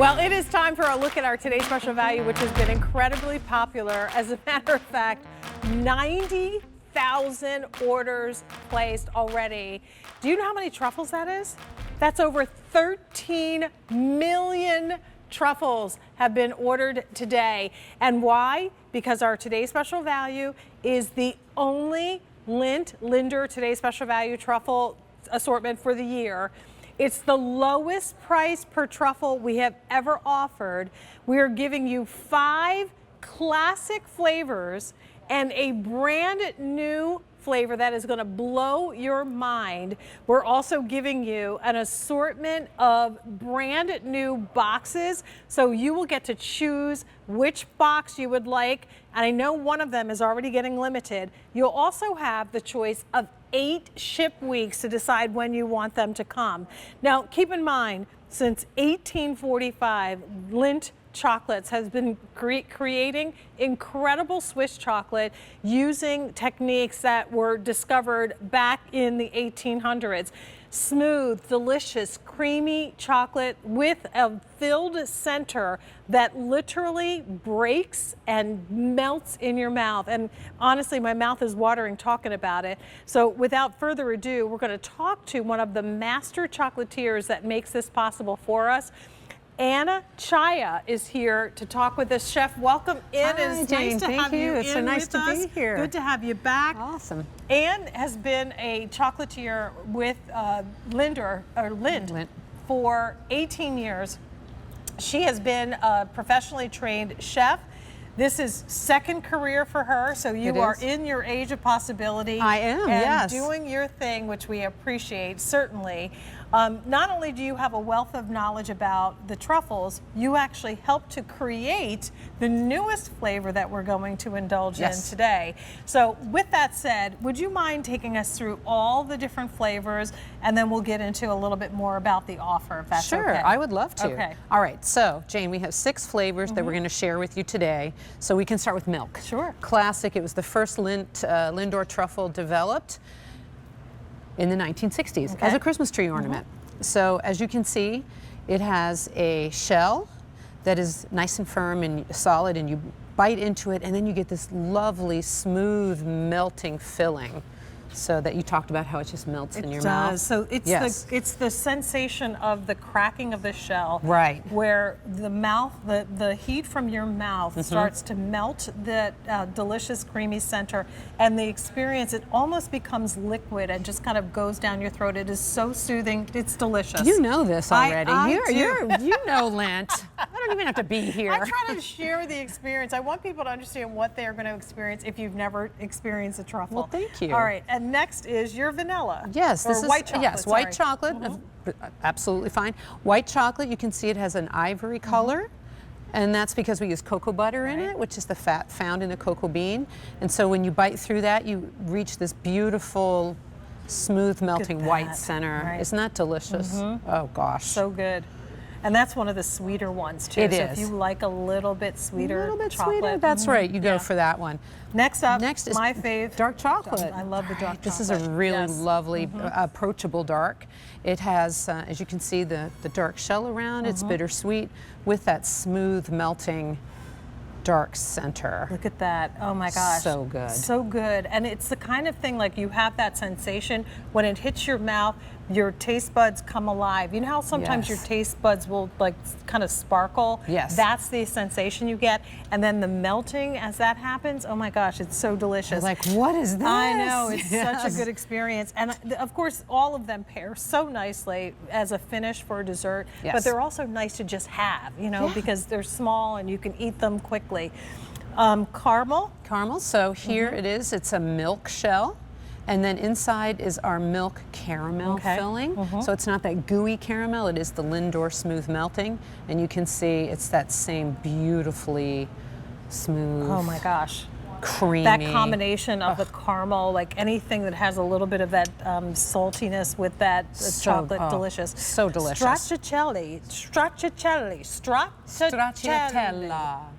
Well, it is time for a look at our today's special value, which has been incredibly popular. As a matter of fact, 90,000 orders placed already. Do you know how many truffles that is? That's over 13 million truffles have been ordered today. And why? Because our today's special value is the only Lindt LINDOR today's special value truffle assortment for the year. It's the lowest price per truffle we have ever offered. We are giving you 5 classic flavors and a brand new flavor that is going to blow your mind. We're also giving you an assortment of brand new boxes, so you will get to choose which box you would like. And I know one of them is already getting limited. You'll also have the choice of 8 ship weeks to decide when you want them to come. Now, keep in mind, since 1845, Lindt Chocolates has been creating incredible Swiss chocolate using techniques that were discovered back in the 1800s. Smooth, delicious, creamy chocolate with a filled center that literally breaks and melts in your mouth. And honestly, my mouth is watering talking about it. So without further ado, we're going to talk to one of the master chocolatiers that makes this possible for us. Anna Chaya is here to talk with us. Chef, welcome in. Hi, It's Jane. nice to Thank have you It's so in nice with to us. be here. Good to have you back. Awesome. Anne has been a chocolatier with Lindt for 18 years. She has been a professionally trained chef. This is second career for her, so you are in your age of possibility. I am, and yes. doing your thing, which we appreciate, certainly. Not only do you have a wealth of knowledge about the truffles, you actually helped to create the newest flavor that we're going to indulge in today. So with that said, would you mind taking us through all the different flavors, and then we'll get into a little bit more about the offer, if that's okay? Sure, I would love to. Okay. All right, so Jane, we have 6 flavors that we're going to share with you today. So we can start with milk. Sure. Classic, it was the first LINDOR truffle developed in the 1960s as a Christmas tree ornament. So as you can see, it has a shell that is nice and firm and solid, and you bite into it and then you get this lovely, smooth, melting filling. So that you talked about how it just melts in your mouth. So it's the sensation of the cracking of the shell, right? Where the mouth, the heat from your mouth starts to melt the delicious creamy center, and the experience, it almost becomes liquid and just kind of goes down your throat. It is so soothing. It's delicious. You know this already. You know Lindt. I don't even have to be here. I try to share the experience. I want people to understand what they are going to experience if you've never experienced a truffle. Well, thank you. All right. And next is your vanilla. Yes, this is white chocolate. Yes, white chocolate. Absolutely fine. White chocolate, you can see it has an ivory color. And that's because we use cocoa butter in it, which is the fat found in the cocoa bean. And so when you bite through that, you reach this beautiful, smooth melting white center. Isn't that delicious? Oh gosh. So good. And that's one of the sweeter ones too. It so is. If you like a little bit sweeter chocolate. Sweeter, that's right. You go for that one. Next up, is my fave. Dark chocolate. I love the dark chocolate. This is a really lovely, approachable dark. It has, as you can see, the dark shell around. It's bittersweet with that smooth melting dark center. Look at that. Oh my gosh. So good. So good. And it's the kind of thing, like, you have that sensation when it hits your mouth, your taste buds come alive. You know how sometimes your taste buds will like kind of sparkle? Yes. That's the sensation you get. And then the melting as that happens, oh my gosh, it's so delicious. Like, what is this? I know, it's such a good experience. And of course, all of them pair so nicely as a finish for dessert, but they're also nice to just have, you know, because they're small and you can eat them quickly. Caramel. Caramel, so here it is, it's a milk shell. And then inside is our milk caramel filling. So it's not that gooey caramel, it is the LINDOR smooth melting. And you can see it's that same beautifully smooth. Oh my gosh. Creamy. That combination of the caramel, like anything that has a little bit of that saltiness with that chocolate, delicious. So delicious. Stracciatella. Stracciatella.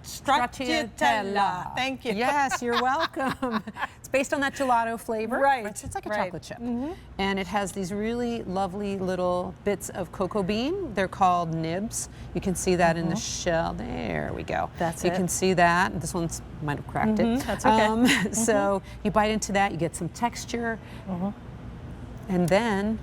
Stracciatella. Thank you. Yes, you're welcome. It's based on that gelato flavor. Right. It's like a right. chocolate chip. And it has these really lovely little bits of cocoa bean. They're called nibs. You can see that in the shell. There we go. That's you it. can see that. This one's might have cracked it. That's okay. So you bite into that, you get some texture, and then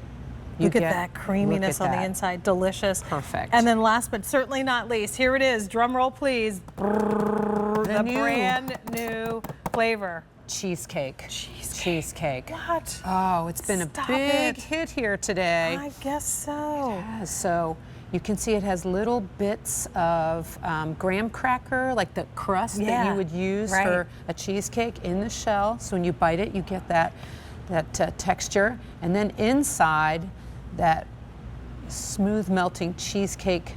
you Look at get that creaminess look at on the that. inside. Delicious. Perfect. And then last but certainly not least, here it is. Drum roll, please. The new. brand new flavor. Cheesecake. Cheesecake. What? Oh, it's been Stop a big it. hit here today. I guess so. So you can see it has little bits of graham cracker, like the crust that Yeah, you would use right. for a cheesecake in the shell. So when you bite it, you get that texture. And then inside, that smooth melting cheesecake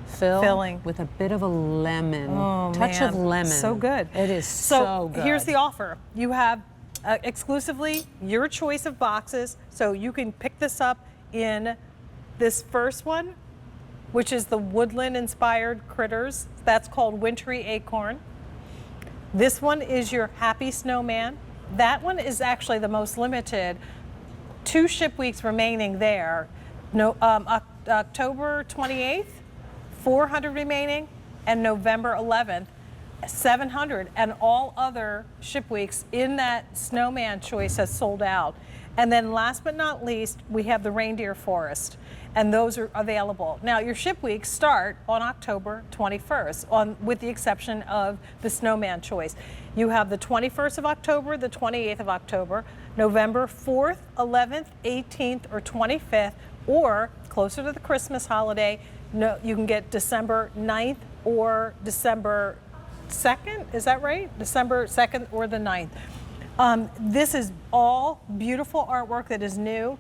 filling with a bit of a lemon. Oh, touch man. of lemon. So good. It is so good. Here's the offer. You have exclusively your choice of boxes, so you can pick this up in this first one, which is the woodland inspired critters. That's called Wintry Acorn. This one is your Happy Snowman. That one is actually the most limited. 2 ship weeks remaining there. No, October 28th, 400 remaining, and November 11th, 700. And all other ship weeks in that snowman choice has sold out. And then last but not least, we have the Reindeer Forest, and those are available. Now, your ship weeks start on October 21st, with the exception of the snowman choice. You have the 21st of October, the 28th of October, November 4th, 11th, 18th, or 25th, or closer to the Christmas holiday, no, you can get December 9th or December 2nd, is that right? December 2nd or the 9th. This is all beautiful artwork that is new.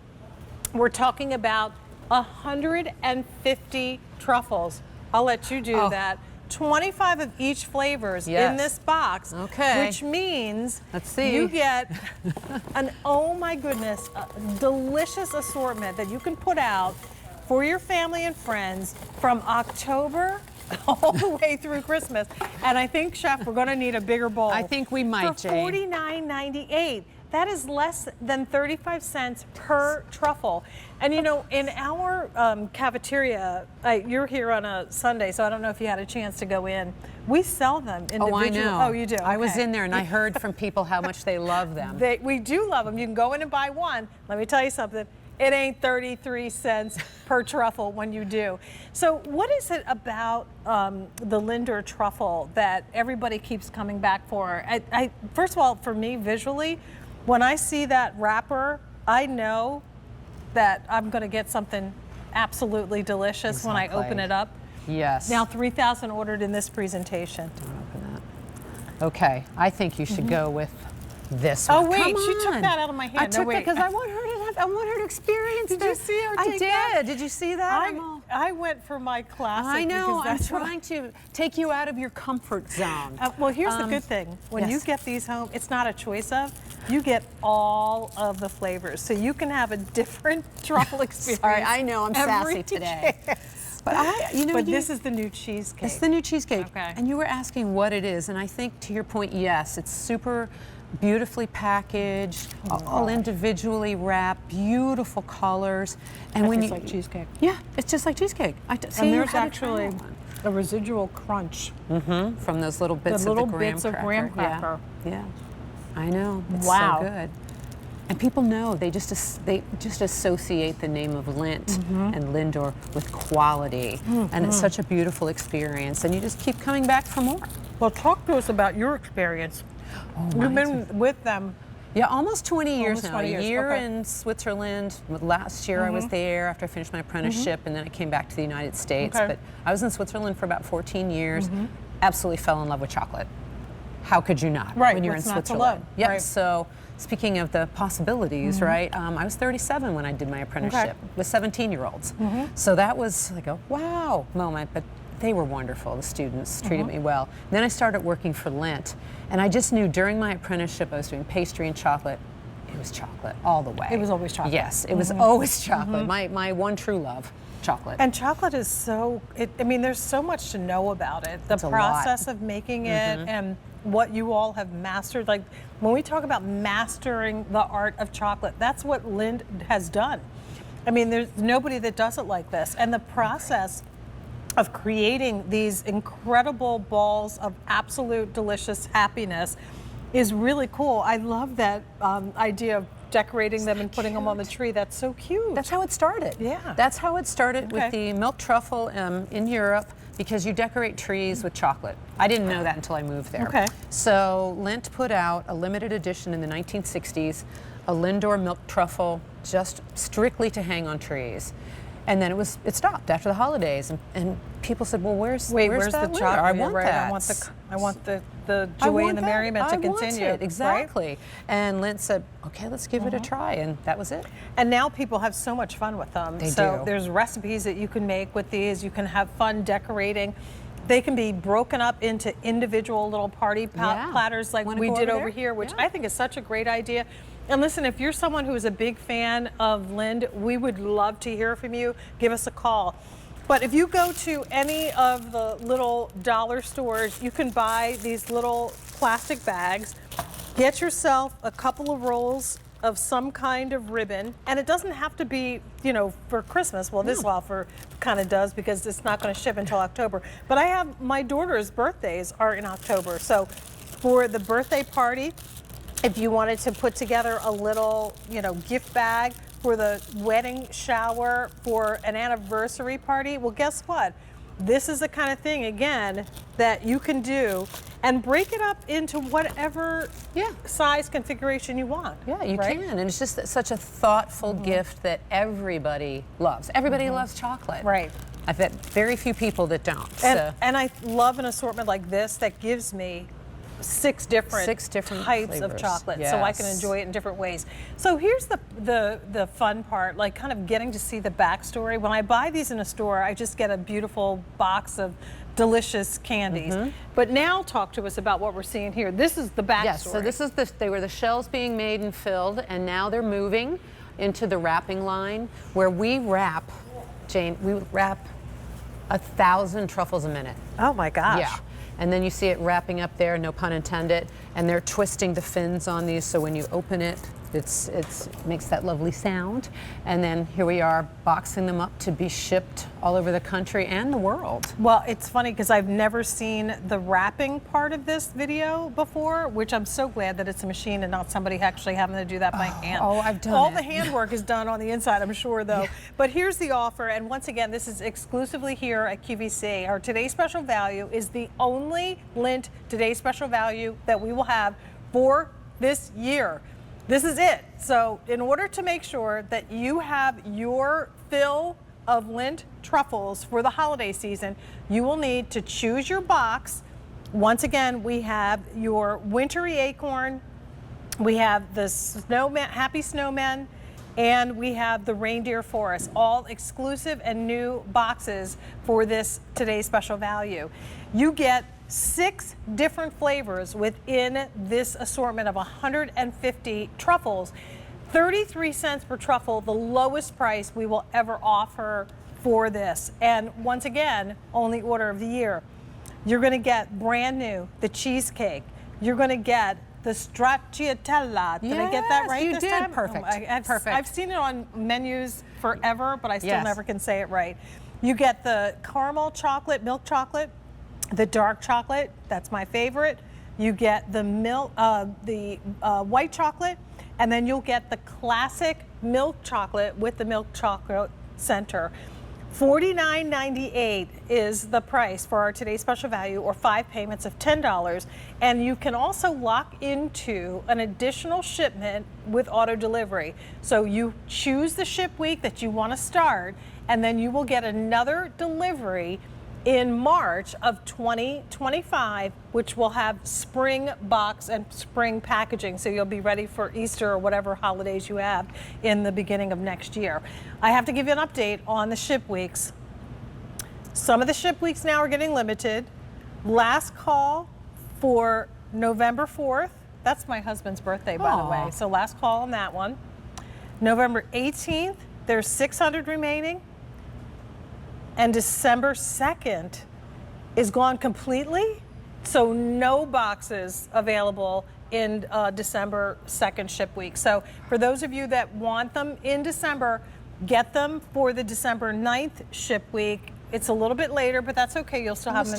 We're talking about 150 truffles. I'll let you do that. 25 of each flavors in this box. Okay. Which means Let's see. you get an, oh my goodness, a delicious assortment that you can put out for your family and friends from October all the way through Christmas. And I think, Chef, we're going to need a bigger bowl. I think we might, For Jane. $49.98. That is less than 35 cents per truffle. And you know, in our cafeteria, you're here on a Sunday, so I don't know if you had a chance to go in. We sell them individually. Oh, I know. Oh, you do? I was Okay. in there and I heard from people how much they love them. We do love them. You can go in and buy one. Let me tell you something. It ain't 33 cents per truffle when you do. So what is it about the Lindor truffle that everybody keeps coming back for? First of all, for me, visually, when I see that wrapper, I know that I'm going to get something absolutely delicious when I open it up. Yes. Now 3,000 ordered in this presentation. Don't open that. Okay, I think you should go with this one. Oh wait, Come she took on. that out of my hand. I No, took wait. that because I want her to have, I want her to experience Did this. you see her I take did. that? Did you see that? I went for my classic. I know. because I'm that's what trying to take you out of your comfort zone. well, here's the good thing. When you yes. get these home, it's not a choice of. You get all of the flavors, so you can have a different truffle experience. Sorry, I know I'm every sassy today. chance. But you know, But this is the new cheesecake. It's the new cheesecake. Okay. And you were asking what it is, and I think to your point, yes, it's super beautifully packaged, all individually wrapped, beautiful colors. And when tastes you like cheesecake. Yeah, it's just like cheesecake. See, And you there's had to try actually one. a residual crunch. From those little bits little of the graham bits of cracker. graham cracker. Yeah. Yeah. I know. It's Wow. so good. And people know, they just associate the name of Lindt and Lindor with quality. And it's such a beautiful experience. And you just keep coming back for more. Well, talk to us about your experience. You've been with them. Yeah, almost 20 years Almost now. 20 years, A year okay. in Switzerland. Last year I was there after I finished my apprenticeship, and then I came back to the United States. Okay. But I was in Switzerland for about 14 years. Absolutely fell in love with chocolate. How could you not Right, when you're in what's not to Switzerland? love, Yep. right. So speaking of the possibilities, right? I was 37 when I did my apprenticeship with 17-year-olds. So that was like a wow moment. But they were wonderful. The students treated me well. And then I started working for Lindt, and I just knew during my apprenticeship I was doing pastry and chocolate. It was chocolate all the way. It was always chocolate. Yes, it was always chocolate. My one true love, chocolate. And chocolate is so, I mean, there's so much to know about it. The It's a lot. process of making it and what you all have mastered. Like when we talk about mastering the art of chocolate, that's what Lindt has done. I mean, there's nobody that does it like this. And the process of creating these incredible balls of absolute delicious happiness is really cool. I love that idea of decorating them and putting them on the tree. That's so cute. That's how it started. Yeah. That's how it started with the milk truffle in Europe, because you decorate trees with chocolate. I didn't know that until I moved there. Okay. So Lindt put out a limited edition in the 1960s, a Lindor milk truffle, just strictly to hang on trees. And then it stopped after the holidays, and people said, "Well, where's the that chocolate? I want right. that. I want the joy and the merriment to continue." It, exactly. Right? And Lindt said, "Okay, let's give it a try," and that was it. And now people have so much fun with them. They so do. There's recipes that you can make with these. You can have fun decorating. They can be broken up into individual little party platters like we did over here, which I think is such a great idea. And listen, if you're someone who is a big fan of Lindt, we would love to hear from you. Give us a call. But if you go to any of the little dollar stores, you can buy these little plastic bags. Get yourself a couple of rolls of some kind of ribbon, and it doesn't have to be, you know, for Christmas. Well, this offer kind of does, because it's not going to ship until October. But I have my daughter's birthdays are in October, so for the birthday party, if you wanted to put together a little, you know, gift bag for the wedding shower, for an anniversary party, well, guess what? This is the kind of thing, again, that you can do and break it up into whatever size configuration you want. Yeah, you can. And it's just such a thoughtful gift that everybody loves. Everybody loves chocolate. Right. I've met very few people that don't. And I love an assortment like this that gives me six different types flavors of chocolate, so I can enjoy it in different ways. So here's the fun part, like kind of getting to see the backstory. When I buy these in a store, I just get a beautiful box of delicious candies. But now talk to us about what we're seeing here. This is the backstory. Yes, so this is they were the shells being made and filled, and now they're moving into the wrapping line, where we wrap, Jane, we wrap 1,000 truffles a minute. Oh my gosh. Yeah. And then you see it wrapping up there, no pun intended, and they're twisting the fins on these, so when you open it, it makes that lovely sound. And then here we are boxing them up to be shipped all over the country and the world. Well, it's funny because I've never seen the wrapping part of this video before, which I'm so glad that it's a machine and not somebody actually having to do that by hand. Oh, I've done all it. the handwork is done on the inside, I'm sure, though. But here's the offer, and once again, this is exclusively here at QVC. Our today's special value is the only Lindt today's special value that we will have for this year. This is it. So in order to make sure that you have your fill of Lindt truffles for the holiday season, you will need to choose your box. Once again, we have your wintry acorn, we have the snowman, happy snowmen, and we have the reindeer forest, all exclusive and new boxes for this today's special value. You get 6 different flavors within this assortment of 150 truffles. 33 cents per truffle, the lowest price we will ever offer for this. And once again, only order of the year. You're going to get brand new, the cheesecake. You're going to get the stracciatella. Did I get that right you this did. time? Perfect. Perfect. I've seen it on menus forever, but I still never can say it right. You get the caramel chocolate, milk chocolate, the dark chocolate, that's my favorite. You get the milk, white chocolate, and then you'll get the classic milk chocolate with the milk chocolate center. $49.98 is the price for our today's special value, or 5 payments of $10. And you can also lock into an additional shipment with auto delivery. So you choose the ship week that you want to start, and then you will get another delivery in March of 2025, which will have spring box and spring packaging, so you'll be ready for Easter or whatever holidays you have in the beginning of next year. I have to give you an update on the ship weeks. Some of the ship weeks now are getting limited. Last call for November 4th. That's my husband's birthday, by the way, so last call on that one. November 18th, there's 600 remaining. And December 2nd is gone completely. So no boxes available in December 2nd ship week. So for those of you that want them in December, get them for the December 9th ship week. It's a little bit later, but that's okay. You'll still have them.